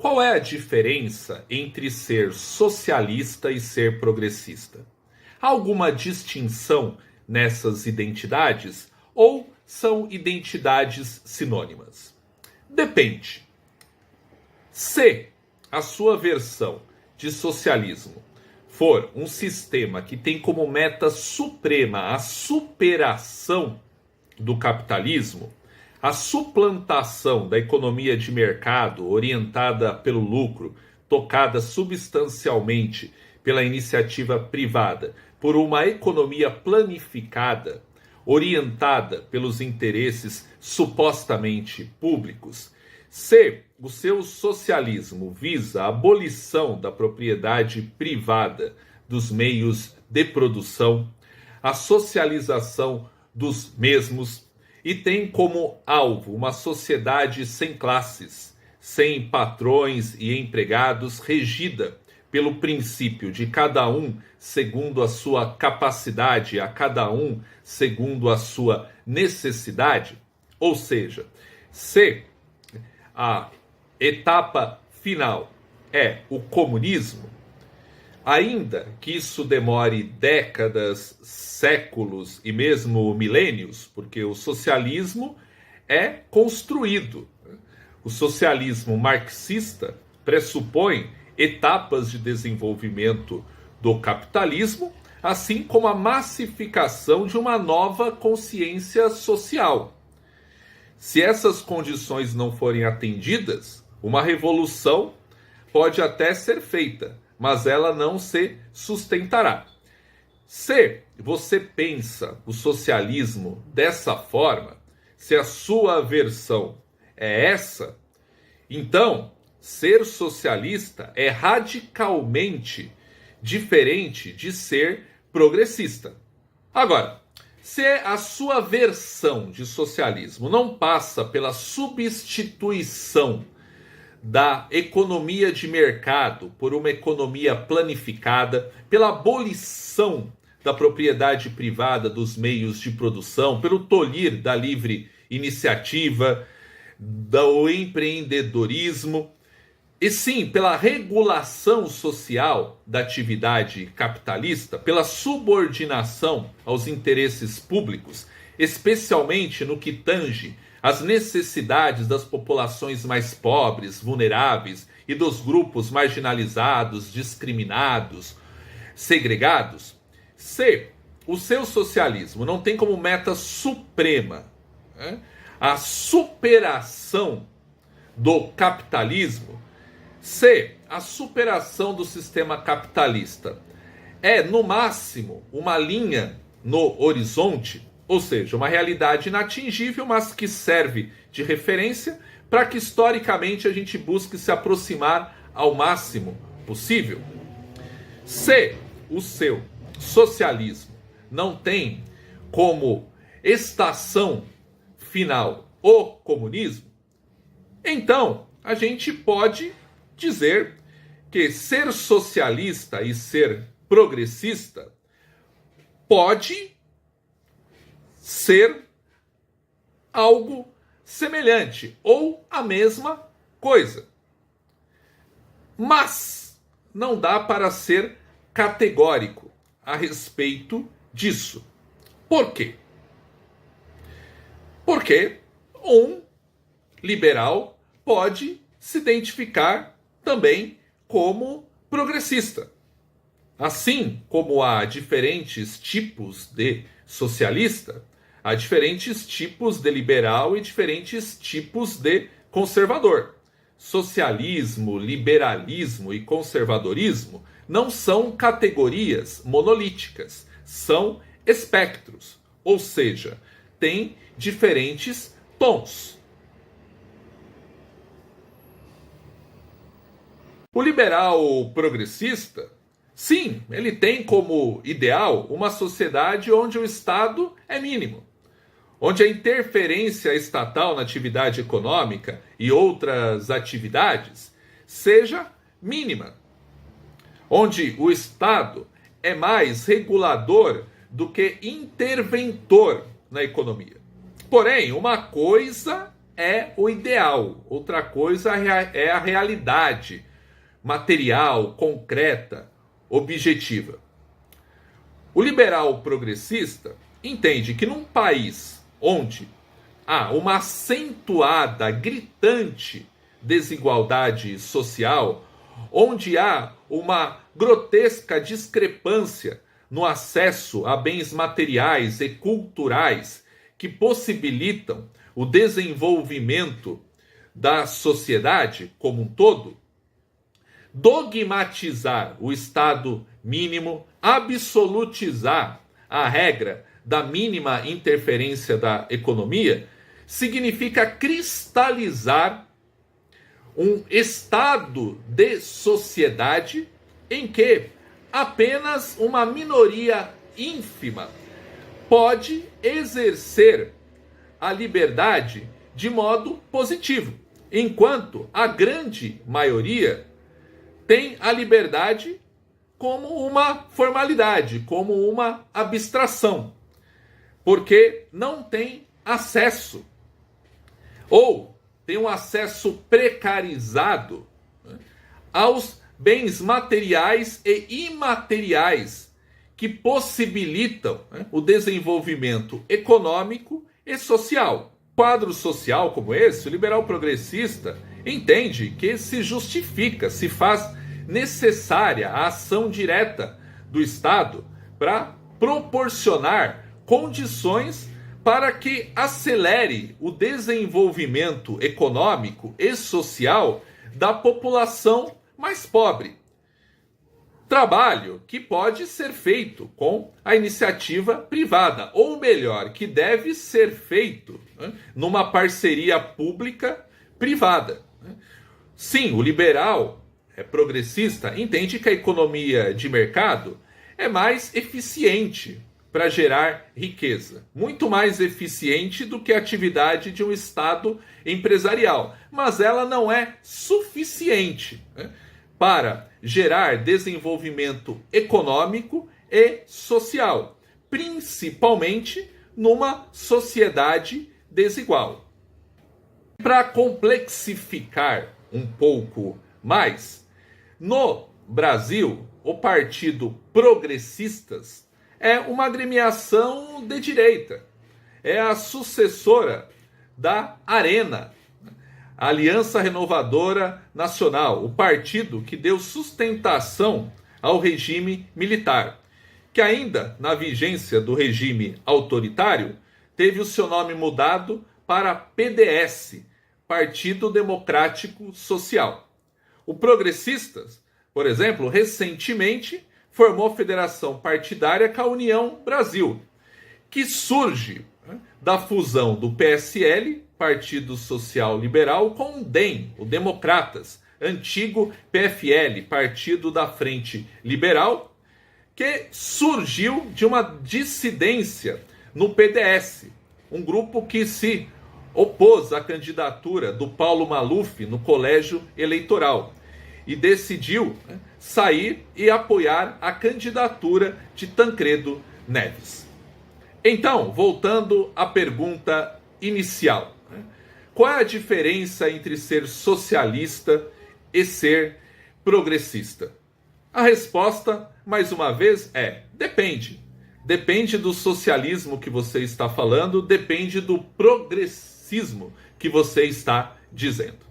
qual é a diferença entre ser socialista e ser progressista? Há alguma distinção nessas identidades ou são identidades sinônimas? Depende. Se a sua versão de socialismo for um sistema que tem como meta suprema a superação do capitalismo, a suplantação da economia de mercado orientada pelo lucro, tocada substancialmente pela iniciativa privada, por uma economia planificada, orientada pelos interesses supostamente públicos, se o seu socialismo visa a abolição da propriedade privada dos meios de produção, a socialização dos mesmos, e tem como alvo uma sociedade sem classes, sem patrões e empregados, regida pelo princípio de cada um segundo a sua capacidade, a cada um segundo a sua necessidade, ou seja, se a etapa final é o comunismo, ainda que isso demore décadas, séculos e mesmo milênios, porque o socialismo é construído. O socialismo marxista pressupõe etapas de desenvolvimento do capitalismo, assim como a massificação de uma nova consciência social. Se essas condições não forem atendidas, uma revolução pode até ser feita, mas ela não se sustentará. Se você pensa o socialismo dessa forma, se a sua versão é essa, então ser socialista é radicalmente diferente de ser progressista. Agora, se a sua versão de socialismo não passa pela substituição da economia de mercado por uma economia planificada, pela abolição da propriedade privada dos meios de produção, pelo tolir da livre iniciativa, do empreendedorismo, e sim pela regulação social da atividade capitalista, pela subordinação aos interesses públicos, especialmente no que tange às necessidades das populações mais pobres, vulneráveis e dos grupos marginalizados, discriminados, segregados. Se o seu socialismo não tem como meta suprema a superação do capitalismo, se a superação do sistema capitalista é, no máximo, uma linha no horizonte, ou seja, uma realidade inatingível, mas que serve de referência para que historicamente a gente busque se aproximar ao máximo possível. Se o seu socialismo não tem como estação final o comunismo, então a gente pode dizer que ser socialista e ser progressista pode ser algo semelhante ou a mesma coisa. Mas não dá para ser categórico a respeito disso. Por quê? Porque um liberal pode se identificar também como progressista. Assim como há diferentes tipos de socialista, há diferentes tipos de liberal e diferentes tipos de conservador. Socialismo, liberalismo e conservadorismo não são categorias monolíticas, são espectros, ou seja, têm diferentes tons. O liberal progressista, sim, ele tem como ideal uma sociedade onde o Estado é mínimo, onde a interferência estatal na atividade econômica e outras atividades seja mínima, onde o Estado é mais regulador do que interventor na economia. Porém, uma coisa é o ideal, outra coisa é a realidade material, concreta, objetiva. O liberal progressista entende que num país onde há uma acentuada, gritante desigualdade social, onde há uma grotesca discrepância no acesso a bens materiais e culturais que possibilitam o desenvolvimento da sociedade como um todo, dogmatizar o Estado mínimo, absolutizar a regra da mínima interferência da economia, significa cristalizar um estado de sociedade em que apenas uma minoria ínfima pode exercer a liberdade de modo positivo, enquanto a grande maioria tem a liberdade como uma formalidade, como uma abstração, porque não tem acesso, ou tem um acesso precarizado, né, aos bens materiais e imateriais que possibilitam, né, o desenvolvimento econômico e social. Quadro social como esse, o liberal progressista entende que se justifica, se faz necessária a ação direta do Estado para proporcionar condições para que acelere o desenvolvimento econômico e social da população mais pobre. Trabalho que pode ser feito com a iniciativa privada, ou melhor, que deve ser feito, né, numa parceria pública-privada. Sim, o liberal progressista entende que a economia de mercado é mais eficiente para gerar riqueza, muito mais eficiente do que a atividade de um Estado empresarial, mas ela não é suficiente, né, para gerar desenvolvimento econômico e social, principalmente numa sociedade desigual. Para complexificar um pouco mais, no Brasil, o Partido Progressistas é uma agremiação de direita. É a sucessora da Arena, a Aliança Renovadora Nacional, o partido que deu sustentação ao regime militar, que ainda na vigência do regime autoritário, teve o seu nome mudado para PDS, Partido Democrático Social. O Progressistas, por exemplo, recentemente formou federação partidária com a União Brasil, que surge, né, da fusão do PSL, Partido Social Liberal, com o DEM, o Democratas, antigo PFL, Partido da Frente Liberal, que surgiu de uma dissidência no PDS, um grupo que se opôs à candidatura do Paulo Maluf no colégio eleitoral e decidiu, né, sair e apoiar a candidatura de Tancredo Neves. Então, voltando à pergunta inicial, né, qual é a diferença entre ser socialista e ser progressista? A resposta, mais uma vez, é: depende. Depende do socialismo que você está falando, depende do progressismo que você está dizendo.